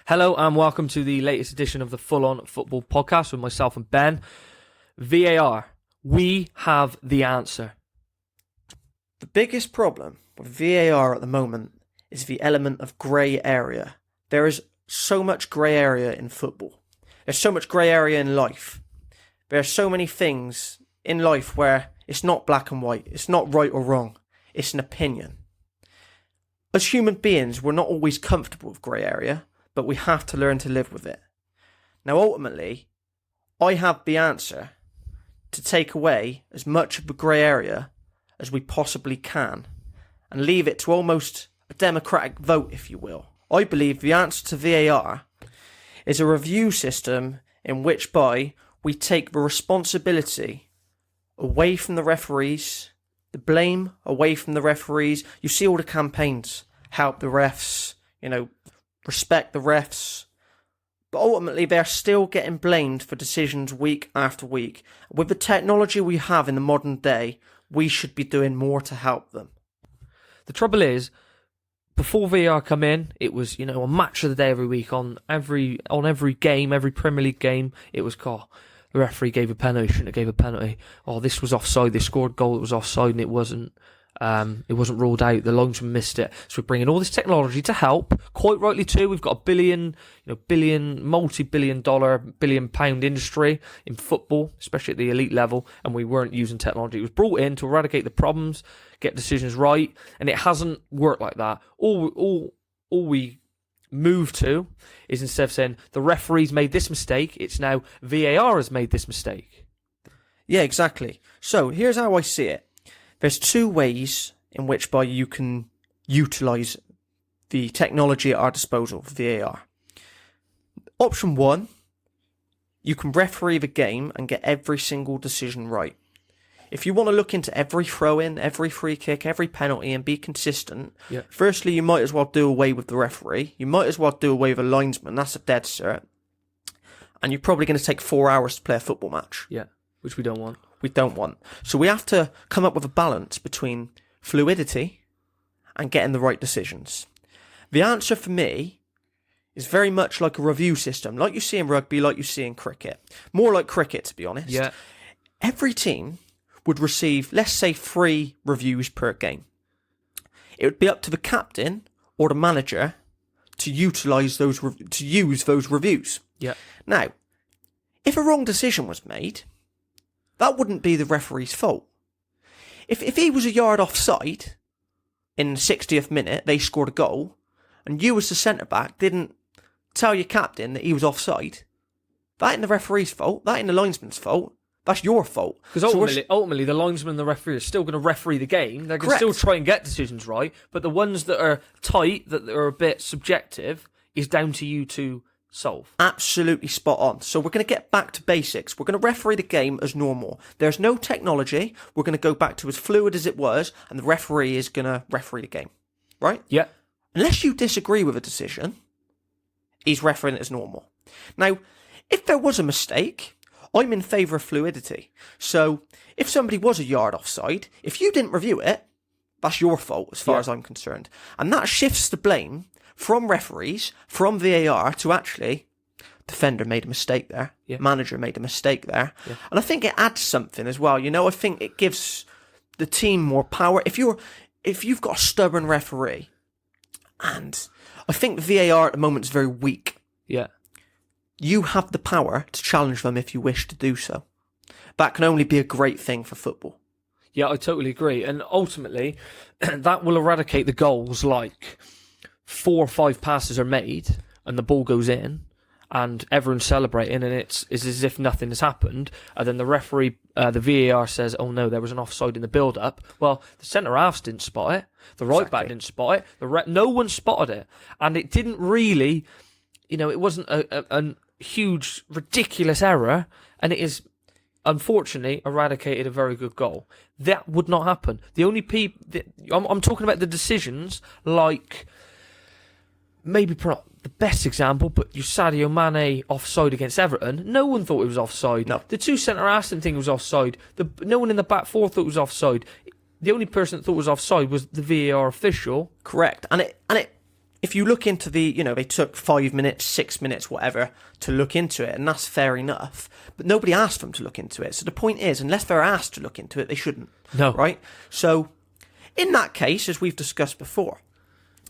Hello and welcome to the latest edition of the Full On Football Podcast with myself and Ben. VAR, we have the answer. The biggest problem with VAR at the moment is the element of grey area. There is so much grey area in football. There's so much grey area in life. There are so many things in life where it's not black and white. It's not right or wrong. It's an opinion. As human beings, we're not always comfortable with grey area, but we have to learn to live with it. Now, ultimately, I have the answer to take away as much of the grey area as we possibly can and leave it to almost a democratic vote, if you will. I believe the answer to VAR is a review system in which by we take the responsibility away from the referees, the blame away from the referees. You see all the campaigns, help the refs, respect the refs. But ultimately, they're still getting blamed for decisions week after week. With the technology we have in the modern day, we should be doing more to help them. The trouble is, before VAR come in, it was, a match of the day every week on every game, every Premier League game. It was, the referee gave a penalty, shouldn't have gave a penalty. Oh, this was offside. They scored a goal that was offside and it wasn't ruled out. The linesman missed it. So we're bringing all this technology to help. Quite rightly too. We've got a multi-billion dollar, billion-pound industry in football, especially at the elite level, and we weren't using technology. It was brought in to eradicate the problems, get decisions right, and it hasn't worked like that. All we move to is, instead of saying the referees made this mistake, it's now VAR has made this mistake. Yeah, exactly. So here's how I see it. There's two ways in which by you can utilise the technology at our disposal for VAR. Option one, you can referee the game and get every single decision right. If you want to look into every throw-in, every free kick, every penalty and be consistent, Firstly, you might as well do away with the referee. You might as well do away with a linesman. That's a dead cert. And you're probably going to take 4 hours to play a football match. Yeah, which we don't want. So we have to come up with a balance between fluidity and getting the right decisions. The answer for me is very much like a review system, like you see in rugby, like you see in cricket. More like cricket, to be honest. Yeah. Every team would receive, let's say, 3 reviews per game. It would be up to the captain or the manager to use those reviews. Yeah. Now, if a wrong decision was made, that wouldn't be the referee's fault. If he was a yard offside in the 60th minute, they scored a goal, and you as the centre-back didn't tell your captain that he was offside, that ain't the referee's fault, that ain't the linesman's fault, that's your fault. Because ultimately, the linesman and the referee are still going to referee the game. They can Correct. still try and get decisions right, but the ones that are tight, that are a bit subjective, is down to you to solve. Absolutely spot on. So we're going to get back to basics. We're going to referee the game as normal. There's no technology. We're going to go back to as fluid as it was, and the referee is going to referee the game. Right? Yeah. Unless you disagree with a decision, he's refereeing it as normal. Now, if there was a mistake, I'm in favour of fluidity. So if somebody was a yard offside, if you didn't review it, that's your fault as far as I'm concerned. And that shifts the blame from referees, from VAR, to actually, defender made a mistake there, manager made a mistake there. Yeah. And I think it adds something as well. I think it gives the team more power. If you've got a stubborn referee, and I think VAR at the moment is very weak. Yeah. You have the power to challenge them if you wish to do so. That can only be a great thing for football. Yeah, I totally agree. And ultimately, that will eradicate the goals like 4 or 5 passes are made and the ball goes in and everyone's celebrating and it's as if nothing has happened, and then the referee, the VAR says, oh no, there was an offside in the build-up. Well, the centre-halves didn't spot it, the right-back didn't spot it, no one spotted it, and it didn't really, it wasn't a huge, ridiculous error, and it is unfortunately eradicated a very good goal. That would not happen. The only people, I'm talking about the decisions like, maybe the best example, but your Sadio Mane offside against Everton, no one thought it was offside. No. The two centre-halves didn't think it was offside. No one in the back four thought it was offside. The only person that thought it was offside was the VAR official. Correct. And it if you look into they took 5 minutes, 6 minutes, whatever, to look into it, and that's fair enough. But nobody asked them to look into it. So the point is, unless they're asked to look into it, they shouldn't. No. Right? So, in that case, as we've discussed before,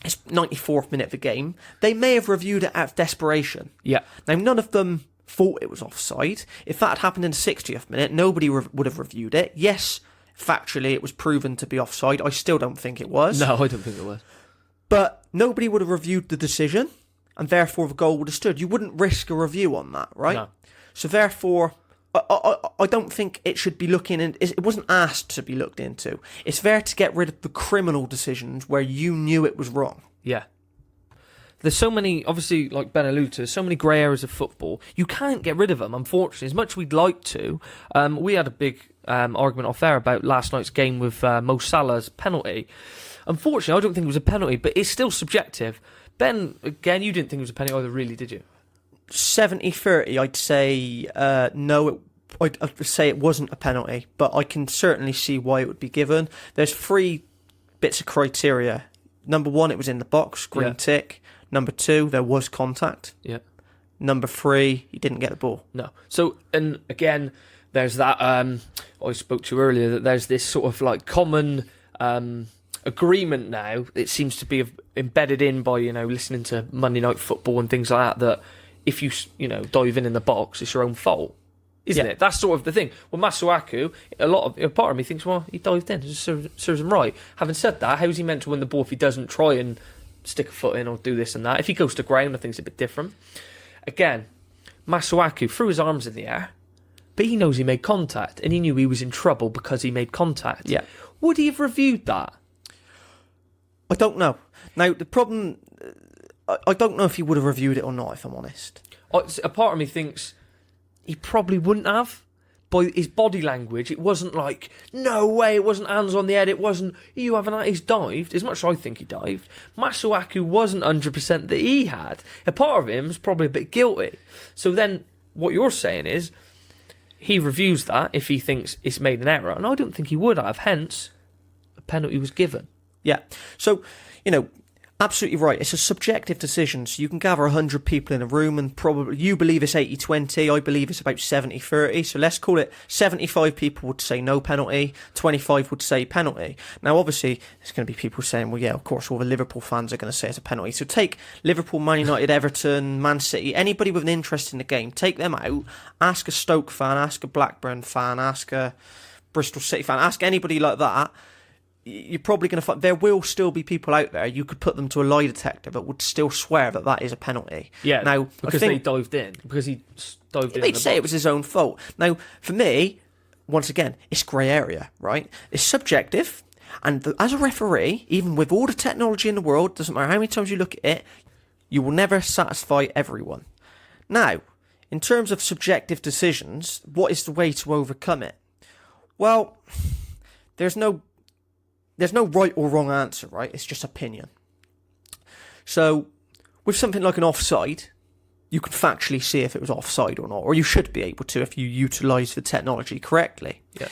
it's 94th minute of the game. They may have reviewed it out of desperation. Yeah. Now, none of them thought it was offside. If that had happened in the 60th minute, nobody would have reviewed it. Yes, factually, it was proven to be offside. I still don't think it was. No, I don't think it was. But nobody would have reviewed the decision, and therefore the goal would have stood. You wouldn't risk a review on that, right? No. So therefore, I don't think it should be looking in. It wasn't asked to be looked into. It's there to get rid of the criminal decisions where you knew it was wrong. Yeah. There's so many, obviously, like Ben alluded to, so many grey areas of football. You can't get rid of them, unfortunately. As much as we'd like to, we had a big argument off air about last night's game with Mo Salah's penalty. Unfortunately, I don't think it was a penalty, but it's still subjective. Ben, again, you didn't think it was a penalty either, really, did you? 70-30, I'd say no. I'd say it wasn't a penalty, but I can certainly see why it would be given. There's 3 bits of criteria. Number 1, it was in the box, green tick. Number 2, there was contact. Yeah. Number 3, he didn't get the ball. No. So, and again, there's that, I spoke to earlier, that there's this sort of like common agreement now, it seems to be embedded in by, listening to Monday Night Football and things like that if you dive in the box, it's your own fault. Isn't it? That's sort of the thing. Well, Masuaku, a part of me thinks, well, he dived in. It serves him right. Having said that, how's he meant to win the ball if he doesn't try and stick a foot in or do this and that? If he goes to ground, I think it's a bit different. Again, Masuaku threw his arms in the air, but he knows he made contact, and he knew he was in trouble because he made contact. Yeah. Would he have reviewed that? I don't know. Now, the problem... I don't know if he would have reviewed it or not, if I'm honest. A part of me thinks he probably wouldn't have. By his body language, it wasn't like, no way, it wasn't hands on the head, it wasn't, you haven't, he's dived. As much as I think he dived, Masuaku wasn't 100% that he had. A part of him was probably a bit guilty. So then, what you're saying is, he reviews that if he thinks it's made an error, and I don't think he would have, hence, a penalty was given. Yeah. So, absolutely right. It's a subjective decision. So you can gather 100 people in a room and probably you believe it's 80-20. I believe it's about 70-30. So let's call it 75 people would say no penalty, 25 would say penalty. Now, obviously, there's going to be people saying, well, yeah, of course, all the Liverpool fans are going to say it's a penalty. So take Liverpool, Man United, Everton, Man City, anybody with an interest in the game, take them out, ask a Stoke fan, ask a Blackburn fan, ask a Bristol City fan, ask anybody like that. You're probably going to find there will still be people out there. You could put them to a lie detector that would still swear that is a penalty. Yeah, now because they dived in. Because he dived in. They'd say it was his own fault. Now, for me, once again, it's grey area, right? It's subjective, and as a referee, even with all the technology in the world, doesn't matter how many times you look at it, you will never satisfy everyone. Now, in terms of subjective decisions, what is the way to overcome it? Well, there's no right or wrong answer, right? It's just opinion. So, with something like an offside, you can factually see if it was offside or not, or you should be able to if you utilise the technology correctly. Yeah.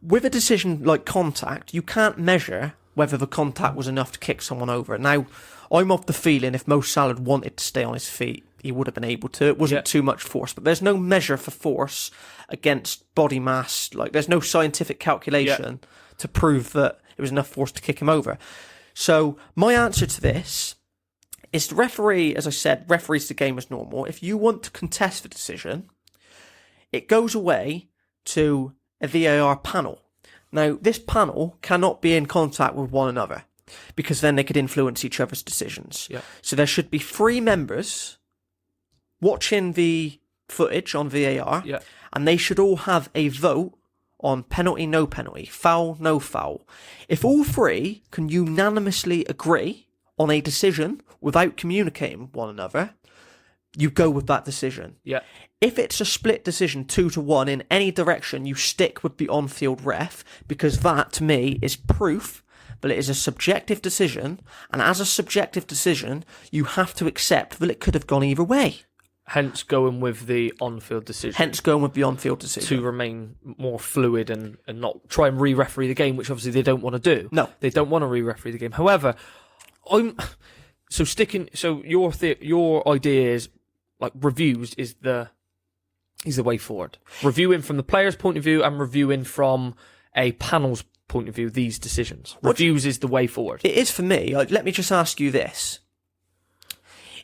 With a decision like contact, you can't measure whether the contact was enough to kick someone over. Now, I'm of the feeling if Mo Salah wanted to stay on his feet, he would have been able to. It wasn't too much force, but there's no measure for force against body mass. Like, there's no scientific calculation to prove that it was enough force to kick him over. So my answer to this is the referee, as I said, referees the game as normal. If you want to contest the decision, it goes away to a VAR panel. Now, this panel cannot be in contact with one another because then they could influence each other's decisions. Yeah. So there should be 3 members watching the footage on VAR, and they should all have a vote on penalty, no penalty, foul, no foul. If all 3 can unanimously agree on a decision without communicating with one another, you go with that decision. Yeah. If it's a split decision 2-1 in any direction, you stick with the on-field ref, because that, to me, is proof that it is a subjective decision, and as a subjective decision, you have to accept that it could have gone either way. Hence going with the on-field decision. To remain more fluid and not try and re-referee the game, which obviously they don't want to do. No. They don't want to re-referee the game. However, So your idea is like reviews is the way forward. Reviewing from the player's point of view and reviewing from a panel's point of view these decisions. Reviews is the way forward. It is for me. Let me just ask you this: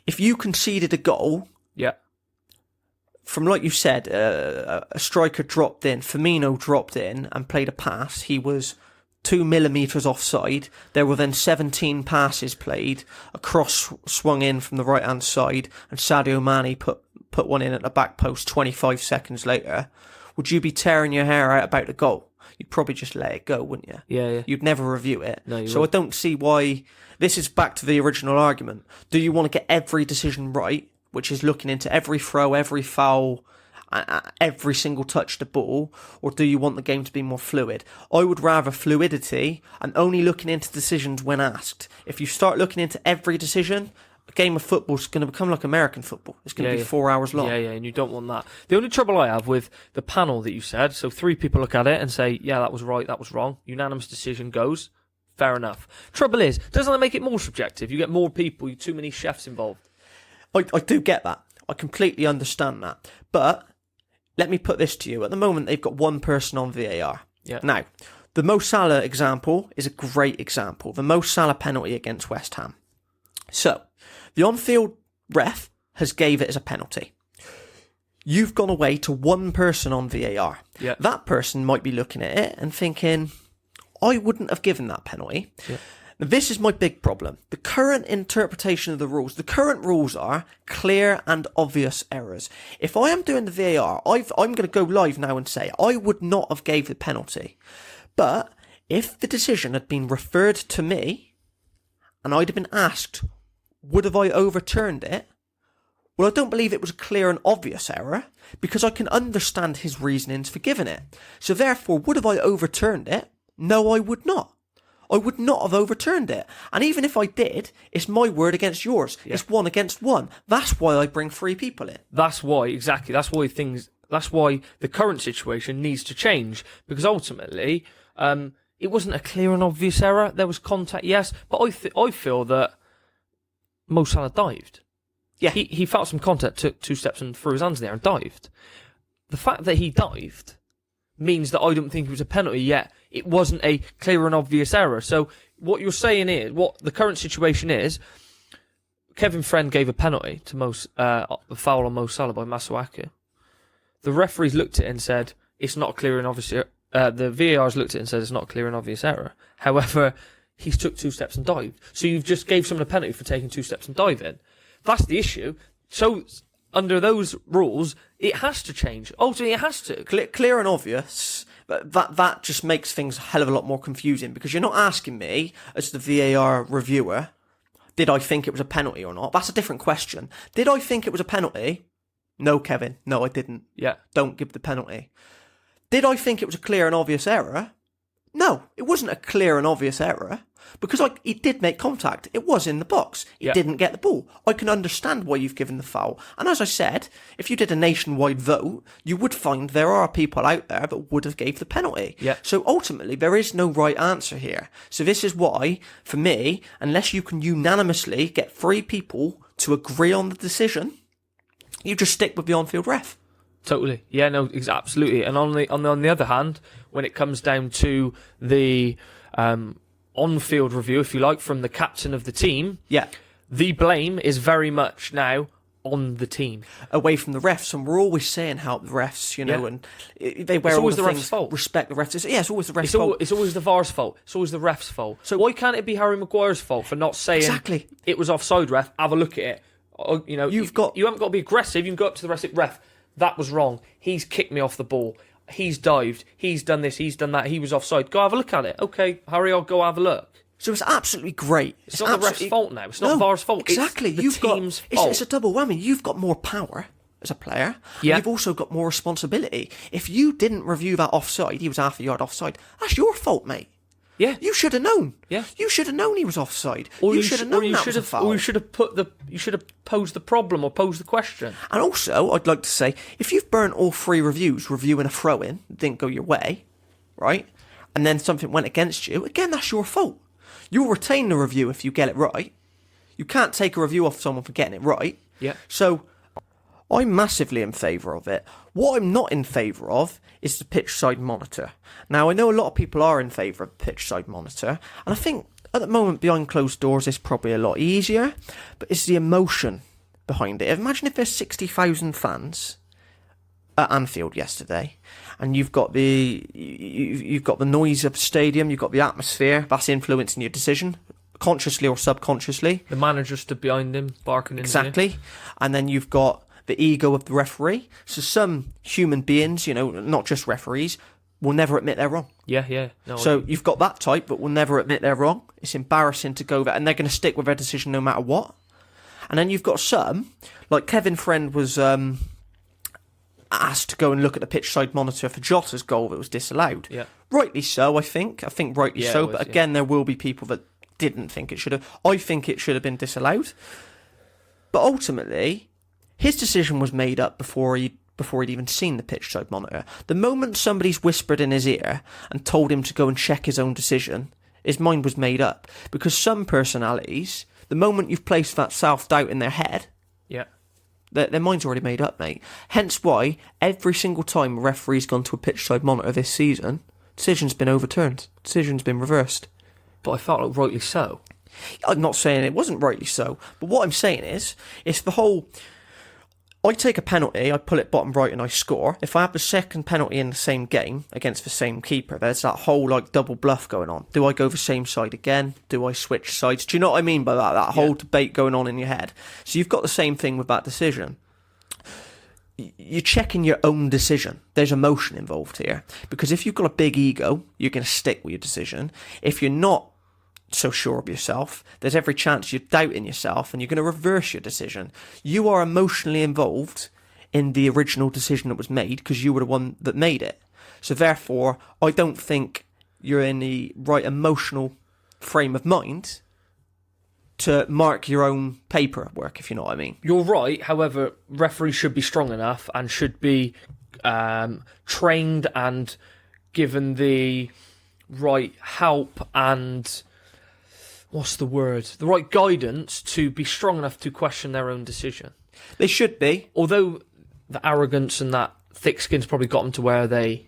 if you conceded a goal, Yeah. from, like you said, a striker dropped in, Firmino dropped in and played a pass, he was 2 millimetres offside. There were then 17 passes played, a cross swung in from the right hand side, and Sadio Mane put one in at the back post 25 seconds later. Would you be tearing your hair out about the goal? You'd probably just let it go, wouldn't you? Yeah. You'd never review it. No, so wouldn't. I don't see why. This is back to the original argument. Do you want to get every decision right, which is looking into every throw, every foul, every single touch of the ball, or do you want the game to be more fluid? I would rather fluidity and only looking into decisions when asked. If you start looking into every decision, a game of football is going to become like American football. It's going to be 4 hours long. Yeah, and you don't want that. The only trouble I have with the panel that you said, so 3 people look at it and say, yeah, that was right, that was wrong. Unanimous decision goes. Fair enough. Trouble is, doesn't that make it more subjective? You get more people, too many chefs involved. I do get that. I completely understand that. But let me put this to you. At the moment, they've got one person on VAR. Yeah. Now, the Mo Salah example is a great example. The Mo Salah penalty against West Ham. So, the on-field ref has gave it as a penalty. You've gone away to one person on VAR. Yeah. That person might be looking at it and thinking, I wouldn't have given that penalty. Yeah. Now, this is my big problem. The current interpretation of the rules, the current rules are clear and obvious errors. If I am doing the VAR, I'm going to go live now and say I would not have gave the penalty. But if the decision had been referred to me and I'd have been asked, would have I overturned it? Well, I don't believe it was a clear and obvious error because I can understand his reasonings for giving it. So therefore, would have I overturned it? No, I would not. I would not have overturned it. And even if I did, it's my word against yours. Yeah. It's 1 against 1. That's why I bring 3 people in. That's why, exactly. That's why the current situation needs to change. Because ultimately, it wasn't a clear and obvious error. There was contact, yes. But I feel that Mo Salah dived. Yeah. He felt some contact, took 2 steps and threw his hands in there and dived. The fact that he dived means that I don't think it was a penalty yet. It wasn't a clear and obvious error. So what you're saying is, what the current situation is, Kevin Friend gave a penalty to a foul on Mo Salah by Masuaku. The referees looked at it and said, it's not a clear and obvious error. The VARs looked at it and said, it's not a clear and obvious error. However, he took 2 steps and dived. So you've just gave someone a penalty for taking 2 steps and diving. That's the issue. So under those rules, it has to change. Ultimately, it has to. Clear and obvious, but that just makes things a hell of a lot more confusing because you're not asking me, as the VAR reviewer, did I think it was a penalty or not? That's a different question. Did I think it was a penalty? No, Kevin. No, I didn't. Yeah. Don't give the penalty. Did I think it was a clear and obvious error? No, it wasn't a clear and obvious error because he did make contact. It was in the box. He didn't get the ball. I can understand why you've given the foul. And as I said, if you did a nationwide vote, you would find there are people out there that would have gave the penalty. Yeah. So ultimately, there is no right answer here. So this is why, for me, unless you can unanimously get 3 people to agree on the decision, you just stick with the on-field ref. Totally. Yeah, no, absolutely. And on the other hand, when it comes down to the on-field review, if you like, from the captain of the team, the blame is very much now on the team. Away from the refs, and we're always saying help the refs, and they wear all the refs' fault. Respect the refs. It's always the refs' fault. It's always the VAR's fault. It's always the refs' fault. So why can't it be Harry Maguire's fault for not saying exactly it was offside, ref? Have a look at it. You haven't got to be aggressive. You can go up to the ref. That was wrong. He's kicked me off the ball. He's dived. He's done this. He's done that. He was offside. Go have a look at it. Okay, Harry, I'll go have a look. So it's absolutely great. It's not the ref's fault now. It's not VAR's fault. Exactly. It's the team's fault. It's a double whammy. You've got more power as a player. Yeah. You've also got more responsibility. If you didn't review that offside, he was half a yard offside, that's your fault, mate. Yeah. You should have known. Yeah. You should have known he was offside. Or you should have known that was a foul. Or you should have posed the problem or posed the question. And also, I'd like to say, if you've burnt all 3 reviews reviewing a throw-in, didn't go your way, right? And then something went against you, again, that's your fault. You'll retain the review if you get it right. You can't take a review off someone for getting it right. Yeah. So I'm massively in favour of it. What I'm not in favour of is the pitch side monitor. Now, I know a lot of people are in favour of the pitch side monitor, and I think at the moment behind closed doors it's probably a lot easier, but it's the emotion behind it. Imagine if there's 60,000 fans at Anfield yesterday, and you've got the noise of the stadium, you've got the atmosphere that's influencing your decision, consciously or subconsciously. The manager stood behind him, barking in his ear. Exactly. And then you've got the ego of the referee. So some human beings, not just referees, will never admit they're wrong. Yeah. No, So you've got that type, but will never admit they're wrong. It's embarrassing to go there, and they're going to stick with their decision no matter what. And then you've got some, like Kevin Friend was asked to go and look at the pitch side monitor for Jota's goal that was disallowed. Yeah. Rightly so, I think. I think rightly so. But again, there will be people that didn't think it should have. I think it should have been disallowed. But ultimately, his decision was made up before he'd even seen the pitch side monitor. The moment somebody's whispered in his ear and told him to go and check his own decision, his mind was made up. Because some personalities, the moment you've placed that self-doubt in their head, yeah, their mind's already made up, mate. Hence why every single time a referee's gone to a pitch side monitor this season, decision's been overturned. Decision's been reversed. But I felt like rightly so. I'm not saying it wasn't rightly so, but what I'm saying is, it's the whole... I take a penalty, I pull it bottom right and I score. If I have the second penalty in the same game against the same keeper, there's that whole double bluff going on. Do I go the same side again? Do I switch sides? Do you know what I mean by that? That whole debate going on in your head. So you've got the same thing with that decision. You're checking your own decision. There's emotion involved here. Because if you've got a big ego, you're going to stick with your decision. If you're not so sure of yourself, there's every chance you're doubting yourself and you're going to reverse your decision. You are emotionally involved in the original decision that was made because you were the one that made it. So therefore, I don't think you're in the right emotional frame of mind to mark your own paperwork, if you know what I mean. You're right. However, referees should be strong enough and should be trained and given the right help and... what's the word? The right guidance to be strong enough to question their own decision. They should be. Although the arrogance and that thick skin's probably got them to where they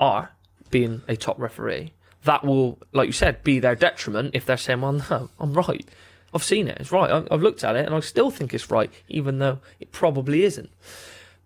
are, being a top referee, that will, like you said, be their detriment if they're saying, well, no, I'm right. I've seen it. It's right. I've looked at it and I still think it's right, even though it probably isn't.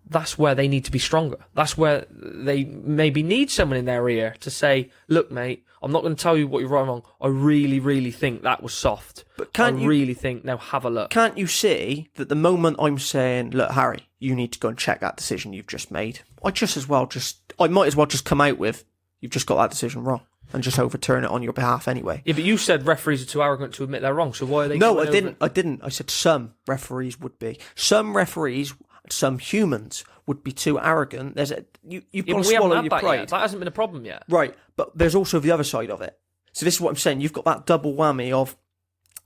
That's where they need to be stronger. That's where they maybe need someone in their ear to say, look, mate, I'm not going to tell you what you're right or wrong. I really, really think that was soft. But really think, now have a look. Can't you see that the moment I'm saying, look, Harry, you need to go and check that decision you've just made, I might as well just come out with, you've just got that decision wrong and just overturn it on your behalf anyway. Yeah, but you said referees are too arrogant to admit they're wrong, so why are they... No, I didn't. I said some referees would be. Some referees... some humans would be too arrogant. You've got to swallow your pride. Yet. That hasn't been a problem yet. Right, but there's also the other side of it. So this is what I'm saying. You've got that double whammy of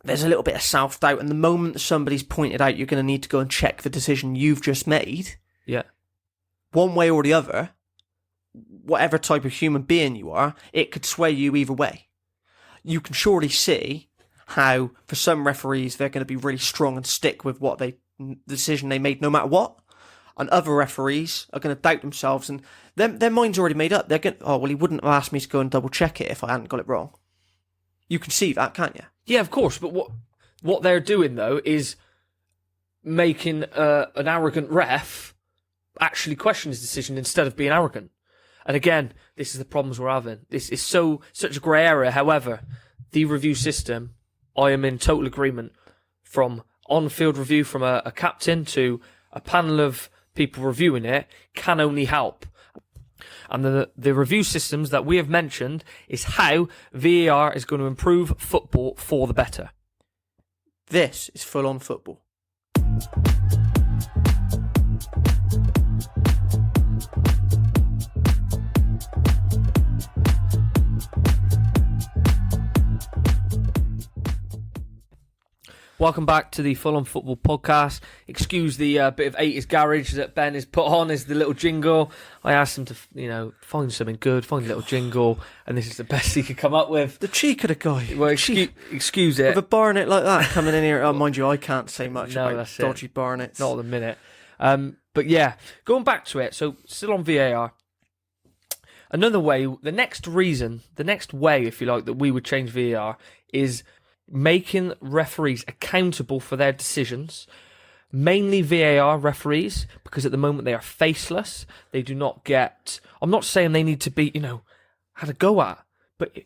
there's a little bit of self-doubt, and the moment somebody's pointed out you're going to need to go and check the decision you've just made, yeah, one way or the other, whatever type of human being you are, it could sway you either way. You can surely see how, for some referees, they're going to be really strong and stick with the decision they made no matter what, and other referees are going to doubt themselves and their mind's already made up. They're going, oh well, he wouldn't have asked me to go and double check it if I hadn't got it wrong. You can see that, can't you? Yeah, of course. But what they're doing though is making an arrogant ref actually question his decision instead of being arrogant. And again, this is the problems we're having. This is such a grey area. However, the review system, I am in total agreement, from on-field review from a captain to a panel of people reviewing it, can only help. And the review systems that we have mentioned is how VAR is going to improve football for the better. This is full-on football. Welcome back to the Full On Football podcast. Excuse the bit of 80s garage that Ben has put on as the little jingle. I asked him to, find something good, find a little jingle, and this is the best he could come up with. The cheek of the guy. Well, excuse it. With a barnet like that coming in here, mind you, I can't say much about dodgy barnets. Not at the minute. But yeah, going back to it, so still on VAR. Another way, the next way, if you like, that we would change VAR is making referees accountable for their decisions, mainly VAR referees, because at the moment they are faceless. They do not get... I'm not saying they need to be, had a go at, but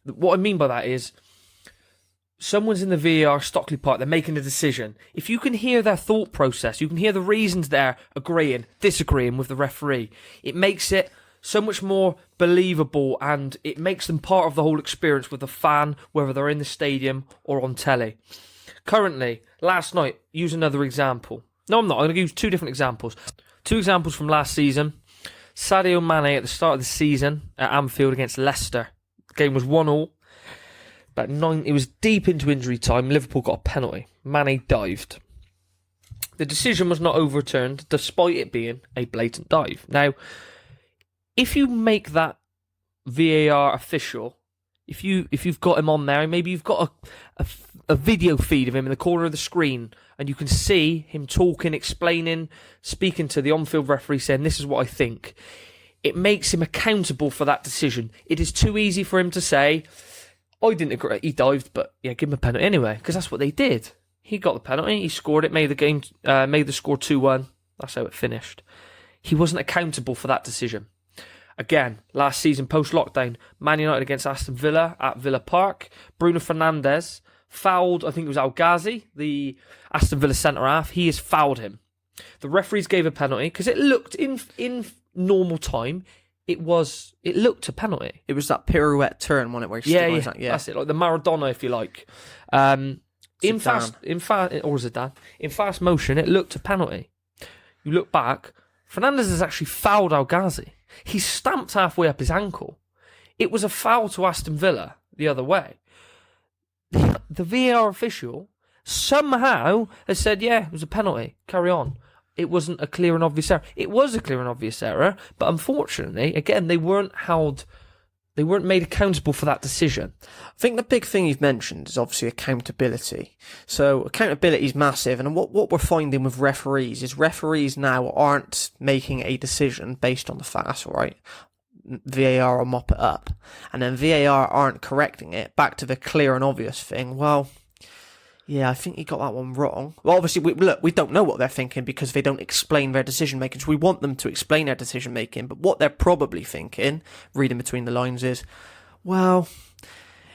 what I mean by that is someone's in the VAR Stockley Park, they're making a decision. If you can hear their thought process, you can hear the reasons they're agreeing, disagreeing with the referee, it makes it so much more believable, and it makes them part of the whole experience with the fan, whether they're in the stadium or on telly. Currently, last night, use another example. No, I'm not. I'm going to use two different examples. Two examples from last season. Sadio Mane at the start of the season at Anfield against Leicester. The game was 1-1. It was deep into injury time. Liverpool got a penalty. Mane dived. The decision was not overturned, despite it being a blatant dive. Now, if you make that VAR official, if you've got him on there, and maybe you've got a video feed of him in the corner of the screen, and you can see him talking, explaining, speaking to the on-field referee, saying, this is what I think, it makes him accountable for that decision. It is too easy for him to say, I didn't agree, he dived, but yeah, give him a penalty anyway, because that's what they did. He got the penalty, he scored it, made the score 2-1. That's how it finished. He wasn't accountable for that decision. Again, last season post-lockdown, Man United against Aston Villa at Villa Park. Bruno Fernandes fouled, I think it was Al Ghazi, the Aston Villa centre-half. He has fouled him. The referees gave a penalty because it looked, in normal time, it looked a penalty. It was that pirouette turn, wasn't it, where he yeah, that's it, like the Maradona, if you like. In fast motion, it looked a penalty. You look back, Fernandes has actually fouled Al Ghazi. He stamped halfway up his ankle. It was a foul to Aston Villa the other way. The VAR official somehow has said, yeah, it was a penalty. Carry on. It wasn't a clear and obvious error. It was a clear and obvious error, but unfortunately, again, they weren't made accountable for that decision. I think the big thing you've mentioned is obviously accountability. So accountability is massive, and what we're finding with referees is referees now aren't making a decision based on the facts, right? VAR will mop it up, and then VAR aren't correcting it back to the clear and obvious thing. Well, yeah, I think he got that one wrong. Well, obviously, we don't know what they're thinking because they don't explain their decision-making. So we want them to explain their decision-making. But what they're probably thinking, reading between the lines, is, well,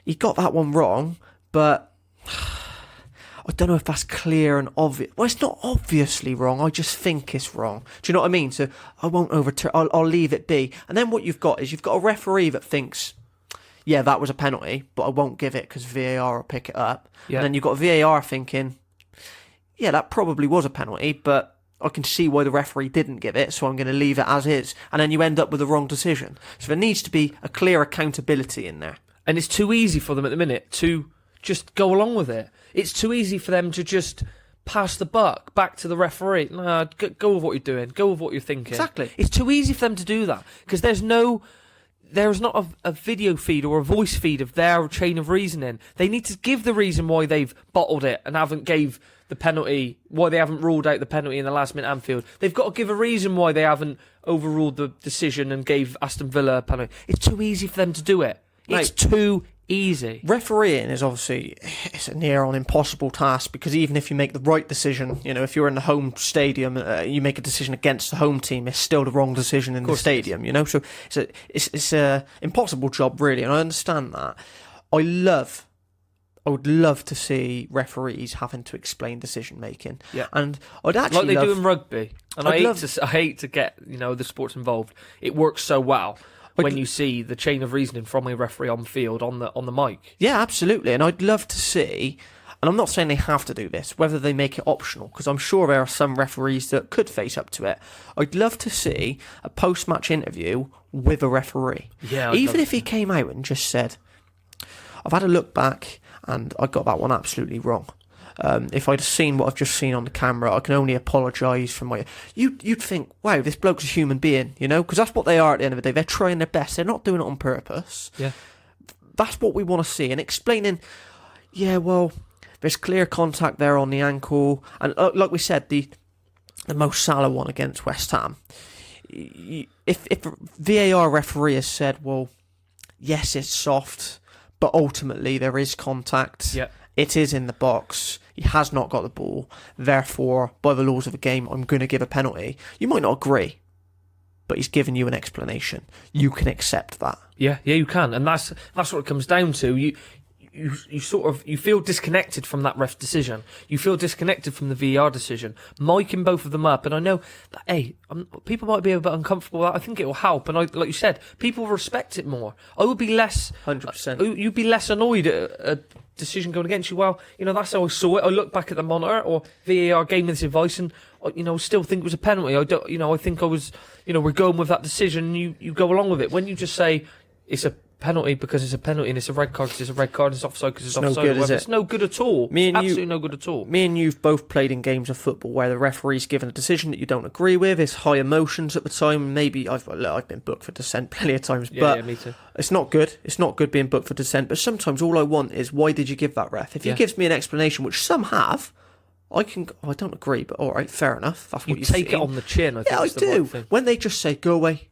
he got that one wrong, but I don't know if that's clear and obvious. Well, it's not obviously wrong. I just think it's wrong. Do you know what I mean? So I won't overturn. I'll leave it be. And then what you've got a referee that thinks, yeah, that was a penalty, but I won't give it because VAR will pick it up. Yeah. And then you've got VAR thinking, yeah, that probably was a penalty, but I can see why the referee didn't give it, so I'm going to leave it as is. And then you end up with the wrong decision. So there needs to be a clear accountability in there. And it's too easy for them at the minute to just go along with it. It's too easy for them to just pass the buck back to the referee. Nah, go with what you're doing. Go with what you're thinking. Exactly. It's too easy for them to do that because there's not a video feed or a voice feed of their chain of reasoning. They need to give the reason why they've bottled it and haven't gave the penalty, why they haven't ruled out the penalty in the last minute Anfield. They've got to give a reason why they haven't overruled the decision and gave Aston Villa a penalty. It's too easy for them to do it. It's too easy. Refereeing is obviously it's a near on impossible task because even if you make the right decision, if you're in the home stadium, you make a decision against the home team, it's still the wrong decision in the stadium. So it's a impossible job really, and I understand that. I would love to see referees having to explain decision making. Yeah, and I'd actually like they do in rugby. And I hate to get the sports involved. It works so well when you see the chain of reasoning from a referee on field on the mic. Yeah, absolutely. And I'd love to see, and I'm not saying they have to do this, whether they make it optional, because I'm sure there are some referees that could face up to it. I'd love to see a post-match interview with a referee. Yeah, even if he came out and just said, I've had a look back and I got that one absolutely wrong. If I'd have seen what I've just seen on the camera, I can only apologise for my... You'd think, wow, this bloke's a human being, you know? Because that's what they are at the end of the day. They're trying their best. They're not doing it on purpose. Yeah. That's what we want to see. And explaining, yeah, well, there's clear contact there on the ankle. And like we said, the Mo Salah one against West Ham. If a VAR referee has said, well, yes, it's soft, but ultimately there is contact. Yeah. It is in the box. He has not got the ball. Therefore, by the laws of the game, I'm going to give a penalty. You might not agree, but he's given you an explanation. You can accept that. Yeah, you can, and that's what it comes down to. You sort of feel disconnected from that ref decision. You feel disconnected from the VAR decision. Miking both of them up, and I know that people might be a bit uncomfortable with that. I think it will help, and like you said, people will respect it more. I would be less 100%. You'd be less annoyed at a decision going against you. Well, that's how I saw it. I look back at the monitor, or VAR gave me this advice, and still think it was a penalty. I think I was, we're going with that decision. And you go along with it. When you just say it's a penalty because it's a penalty and it's a red card because it's a red card and it's offside because it's offside. No good, is it? It's no good at all. Absolutely no good at all. Me and you've both played in games of football where the referee's given a decision that you don't agree with. It's high emotions at the time. Maybe I've been booked for dissent plenty of times, but me too. It's not good. It's not good being booked for dissent. But sometimes all I want is, why did you give that ref? If he gives me an explanation, which some have, I don't agree, but all right, fair enough. That's what you take it on the chin. I think I is the do. right thing. When they just say go away.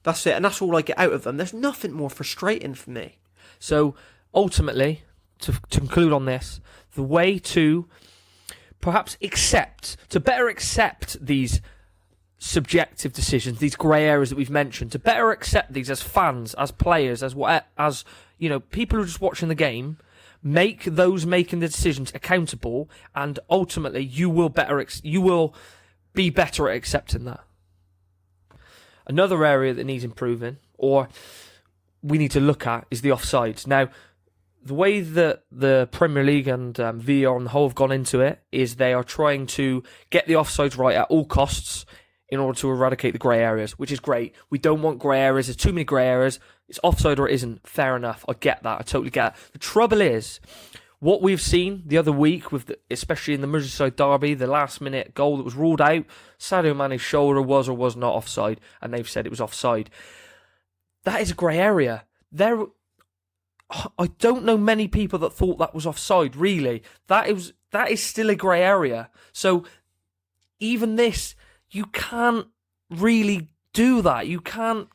That's it, and that's all I get out of them. There's nothing more frustrating for me. So ultimately, to conclude on this, the way to perhaps better accept these subjective decisions, these grey areas that we've mentioned, to better accept these as fans, as players, as people who are just watching the game, make those making the decisions accountable, and ultimately you will be better at accepting that. Another area that needs improving, or we need to look at, is the offsides. Now, the way that the Premier League and VAR on the whole have gone into it is they are trying to get the offsides right at all costs in order to eradicate the grey areas, which is great. We don't want grey areas. There's too many grey areas. It's offside or it isn't. Fair enough. I get that. I totally get it. The trouble is, what we've seen the other week, especially in the Merseyside derby, the last-minute goal that was ruled out, Sadio Mane's shoulder was or was not offside, and they've said it was offside. That is a grey area. I don't know many people that thought that was offside, really. That is still a grey area. So even this, you can't really do that. You can't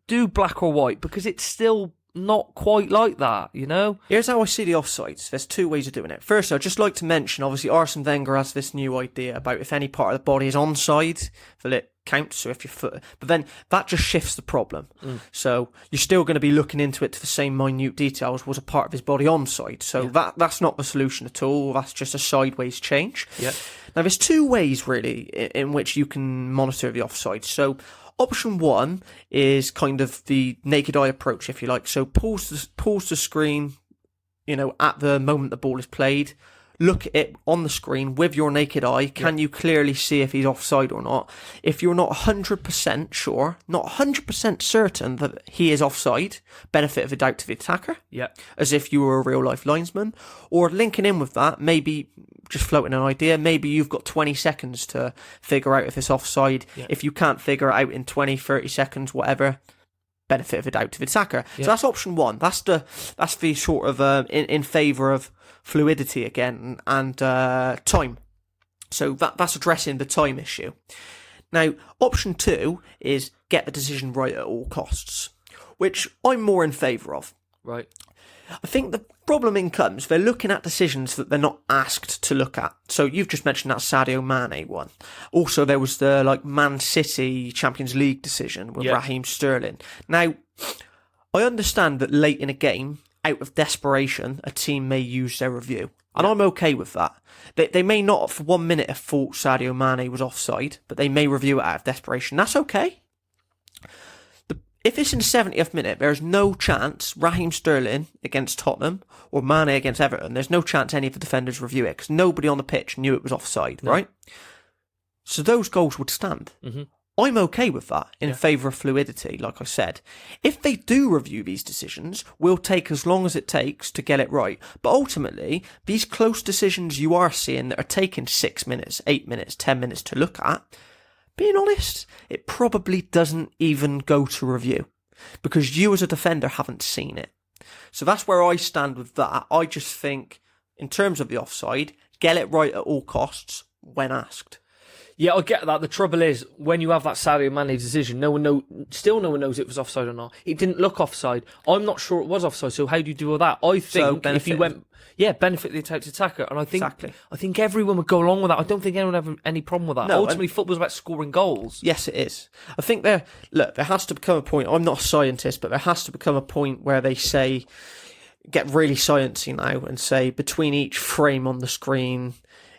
do black or white because it's still not quite like that, Here's how I see the offsides. There's two ways of doing it. First, I'd just like to mention, obviously, Arsene Wenger has this new idea about if any part of the body is onside, that it counts, so if your foot... But then that just shifts the problem. So you're still going to be looking into it to the same minute details. Was a part of his body onside? So that's not the solution at all. That's just a sideways change. Yeah. Now, there's two ways, really, in which you can monitor the offside. So option one is kind of the naked eye approach, if you like. So pause the screen, at the moment the ball is played. Look at it on the screen with your naked eye. Can you clearly see if he's offside or not? If you're not 100% sure, not 100% certain that he is offside, benefit of the doubt to the attacker. Yeah. As if you were a real life linesman. Or linking in with that, maybe just floating an idea, maybe you've got 20 seconds to figure out if it's offside. Yeah. If you can't figure it out in 20, 30 seconds, whatever, benefit of the doubt to the attacker. Yeah. So that's option one. That's the sort of in favour of fluidity again and time. So that's addressing the time issue. Now, option two is get the decision right at all costs, which I'm more in favour of. Right. I think the problem comes, they're looking at decisions that they're not asked to look at. So you've just mentioned that Sadio Mane one. Also, there was the Man City Champions League decision with Raheem Sterling. Now, I understand that late in a game, out of desperation, a team may use their review. And I'm okay with that. They may not for 1 minute have thought Sadio Mane was offside, but they may review it out of desperation. That's okay. If it's in the 70th minute, there's no chance Raheem Sterling against Tottenham or Mane against Everton, there's no chance any of the defenders review it because nobody on the pitch knew it was offside, right? So those goals would stand. I'm okay with that in favour of fluidity, like I said. If they do review these decisions, we'll take as long as it takes to get it right. But ultimately, these close decisions you are seeing that are taking 6 minutes, 8 minutes, 10 minutes to look at, being honest, it probably doesn't even go to review because you as a defender haven't seen it. So that's where I stand with that. I just think, in terms of the offside, get it right at all costs when asked. Yeah, I get that. The trouble is, when you have that Sadio Mane decision, no one knows it was offside or not. It didn't look offside. I'm not sure it was offside, so how do you do all that? I think if you went... Yeah, benefit the attacker. And I think everyone would go along with that. I don't think anyone would have any problem with that. No, ultimately, football's about scoring goals. Yes, it is. I think there has to become a point, I'm not a scientist, but there has to become a point where they say, get really sciencey now and say between each frame on the screen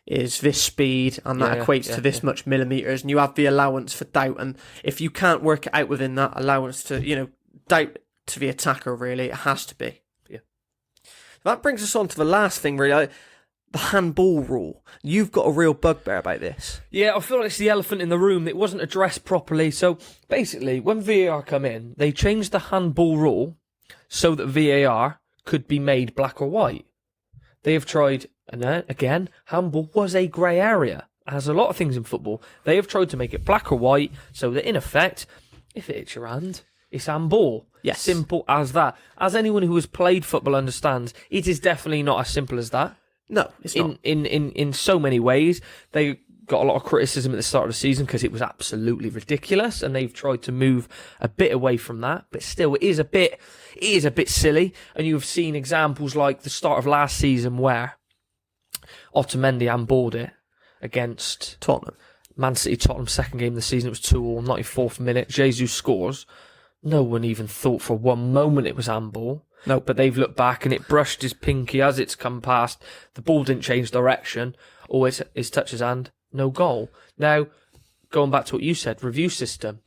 is this speed and that equates to this much millimetres, and you have the allowance for doubt, and if you can't work it out within that allowance to, doubt to the attacker, really, it has to be. Yeah. That brings us on to the last thing, really, the handball rule. You've got a real bugbear about this. Yeah, I feel like it's the elephant in the room. It wasn't addressed properly. So basically, when VAR come in, they changed the handball rule so that VAR could be made black or white. They have tried, and then again, handball was a grey area, as a lot of things in football. They have tried to make it black or white so that, in effect, if it hits your hand, it's handball. Yes. Simple as that. As anyone who has played football understands, it is definitely not as simple as that. No, it's not. In so many ways, they got a lot of criticism at the start of the season because it was absolutely ridiculous, and they've tried to move a bit away from that. But still, it is a bit silly. And you've seen examples like the start of last season where Otamendi handballed it against Tottenham. Man City, Tottenham, second game of the season. It was 2-2, 94th minute. Jesus scores. No one even thought for one moment it was handball. No, but they've looked back and it brushed his pinky as it's come past. The ball didn't change direction. Always his touch his hand. No goal. Now, going back to what you said, review system.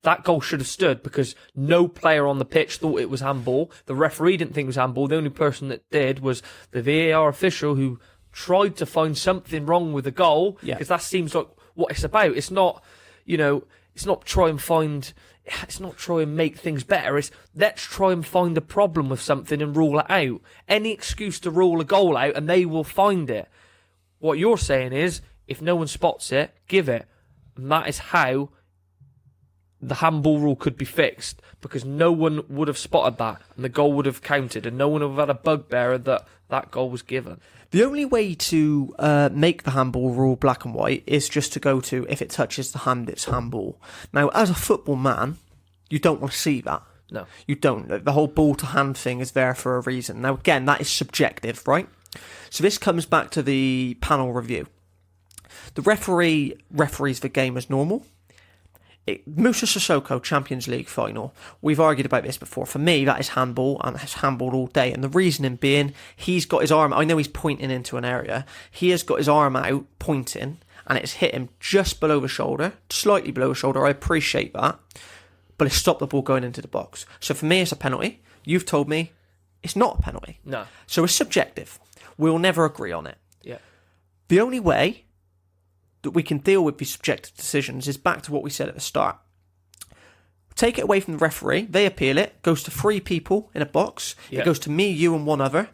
That goal should have stood because no player on the pitch thought it was handball. The referee didn't think it was handball. The only person that did was the VAR official who tried to find something wrong with the goal. Because that seems like what it's about. It's not, it's not try and make things better. It's let's try and find a problem with something and rule it out. Any excuse to rule a goal out and they will find it. What you're saying is, if no one spots it, give it. And that is how the handball rule could be fixed, because no one would have spotted that and the goal would have counted and no one would have had a bugbear that that goal was given. The only way to make the handball rule black and white is just to go to, if it touches the hand, it's handball. Now, as a football man, you don't want to see that. No. You don't. The whole ball to hand thing is there for a reason. Now, again, that is subjective, right? So this comes back to the panel review. The referee referees the game as normal. Musa Sissoko, Champions League final. We've argued about this before. For me, that is handball, and it's handball all day. And the reasoning being, he's got his arm, I know he's pointing into an area. He has got his arm out, pointing, and it's hit him just below the shoulder, slightly below the shoulder. I appreciate that. But it's stopped the ball going into the box. So for me, it's a penalty. You've told me it's not a penalty. No. So it's subjective. We'll never agree on it. Yeah. The only way that we can deal with these subjective decisions is back to what we said at the start. Take it away from the referee, they appeal it, goes to 3 people in a box, It goes to me, you and one other.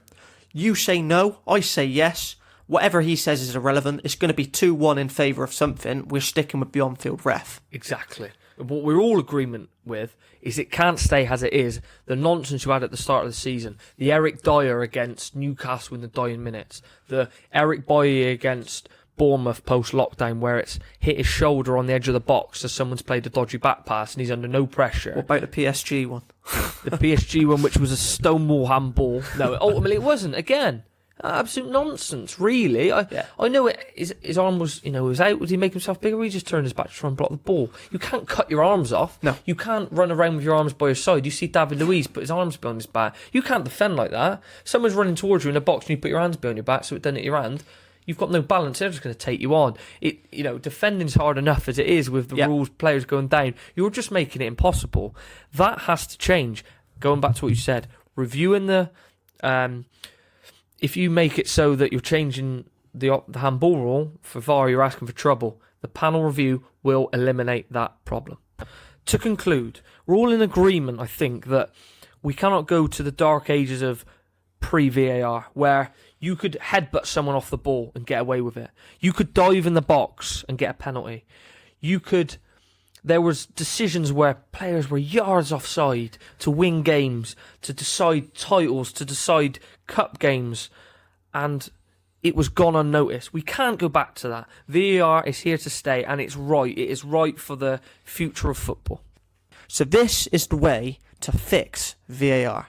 You say no, I say yes. Whatever he says is irrelevant. It's going to be 2-1 in favour of something. We're sticking with the on-field ref. Exactly. What we're all agreement with is it can't stay as it is. The nonsense you had at the start of the season, the Eric Dyer against Newcastle in the dying minutes, the Eric Bailly against Bournemouth post-lockdown where it's hit his shoulder on the edge of the box as someone's played a dodgy back pass and he's under no pressure. What about the PSG one? The PSG one, which was a stonewall handball. No, ultimately it wasn't. Again, absolute nonsense, really. I know his arm was, was out. Would he make himself bigger? Or he just turned his back to try and block the ball. You can't cut your arms off. No. You can't run around with your arms by your side. You see David Luiz put his arms behind his back. You can't defend like that. Someone's running towards you in a box and you put your hands behind your back so it doesn't hit your hand. You've got no balance. They're just going to take you on. Defending's hard enough as it is with the rules, players going down. You're just making it impossible. That has to change. Going back to what you said, reviewing the, if you make it so that you're changing the handball rule, for VAR, you're asking for trouble. The panel review will eliminate that problem. To conclude, we're all in agreement, I think, that we cannot go to the dark ages of pre-VAR, where you could headbutt someone off the ball and get away with it. You could dive in the box and get a penalty. There was decisions where players were yards offside to win games, to decide titles, to decide cup games, and it was gone unnoticed. We can't go back to that. VAR is here to stay, and it's right. It is right for the future of football. So this is the way to fix VAR.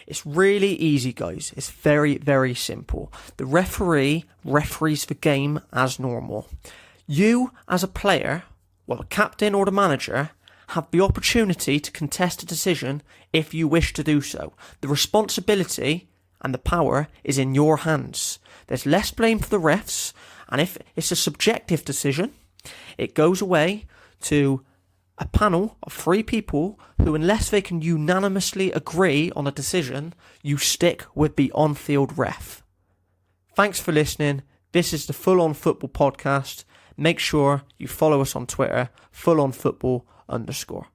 It's really easy, guys. It's very, very simple. The referee referees the game as normal. You, as a player, well, the captain or the manager, have the opportunity to contest a decision if you wish to do so. The responsibility and the power is in your hands. There's less blame for the refs, and if it's a subjective decision, it goes away to a panel of 3 people who, unless they can unanimously agree on a decision, you stick with the on-field ref. Thanks for listening. This is the Full On Football podcast. Make sure you follow us on Twitter, fullonfootball_.